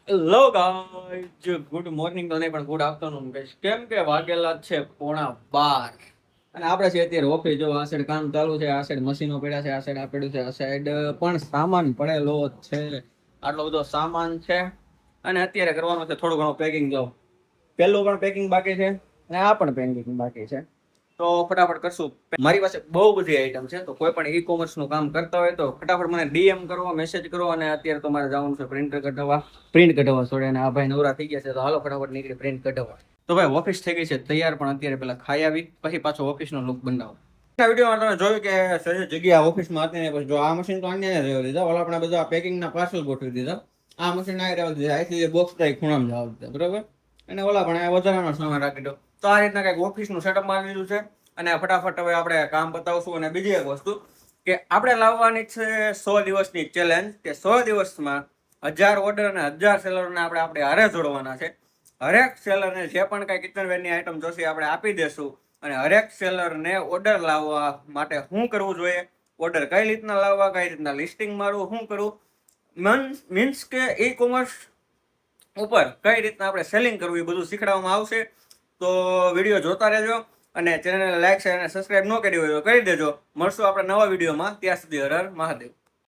Hello guys, good morning તો નહીં પણ ગુડ આફ્ટરનૂન ગાઈઝ. કેમ કે વાગેલા છે 11:30 અને આપણે છે અત્યારે ઓફિસ. જો આ સાઈડ કામ ચાલુ છે, આ સાઈડ મશીનો પડ્યા છે, આ સાઈડ આ પડ્યું છે, આ સાઈડ પણ સામાન પડેલો છે. આટલો બધો સામાન છે અને અત્યારે કરવાનું છે થોડું ઘણું પેકિંગ. જો પેલું પણ પેકિંગ બાકી છે અને આ પણ પેકિંગ બાકી છે, તો ફટાફટ કરશું. મારી પાસે બહુ બધી આઈટમ છે, તો કોઈ પણ ઈ કોમર્સ નું કામ કરતા હોય તો ફટાફટ મને ડીએમ કરો, મેસેજ કરો. અને અત્યારે તો મારે જવાનું છે પ્રિન્ટ કઢાવવા છોડે. અને આ ભાઈ નવરા થઈ ગયા છે, તો હાલો ફટાફટ નીકળી પ્રિન્ટ કઢાવવા. તો ભાઈ ઓફિસ થઈ ગઈ છે તૈયાર, પણ અત્યારે પેલા ખાઈ આવી પછી પાછો ઓફિસનો લુક બનાવો. આ વિડીયોમાં તમે જોયું કે સહજ જગ્યા ઓફિસમાં હતી ને, પછી જો આ મશીન તો અહીંયા રહેવા દીધા, ઓલા આપણે બધા પેકિંગના પાર્સલ ગોઠવી દીધા. આ મશીન આ રહેવા દીધા, આથી બોક્સ ખૂણામાં જવા દીધા, બરોબર. અને ઓલા પણ વધારાનો સામાન રાખી દો. તો આ રીતના કંઈક ઓફિસનું સેટઅપ મારી દીધું છે. અને ફટાફટ હવે આપણે કામ બતાવશું. અને બીજી એક વસ્તુ કે આપણે લાવવાની છે 100 દિવસની ચેલેન્જ, કે 100 દિવસમાં 1000 ઓર્ડર અને 1000 સેલરને આપણે હારે જોડવાના છે. હરેક સેલરને જે પણ કાંઈ કિચનવેરની આઈટમ જોશે આપણે આપી દેશું. અને હરેક સેલરને ઓર્ડર લાવવા માટે શું કરવું જોઈએ, ઓર્ડર કઈ રીતના લાવવા, કઈ રીતના લિસ્ટિંગ મારવું, શું કરવું, મીન્સ કે ઈ કોમર્સ ઉપર કઈ રીતના આપણે સેલિંગ કરવું, એ બધું શીખડાવવામાં આવશે. તો વિડીયો જોતા રહેજો. અને ચેનલને લાઈક શેર અને સબસ્ક્રાઇબ ન કરી હોય તો કરી દેજો. મળશું આપણે નવા વિડીયોમાં. ત્યાં સુધી હર હર મહાદેવ.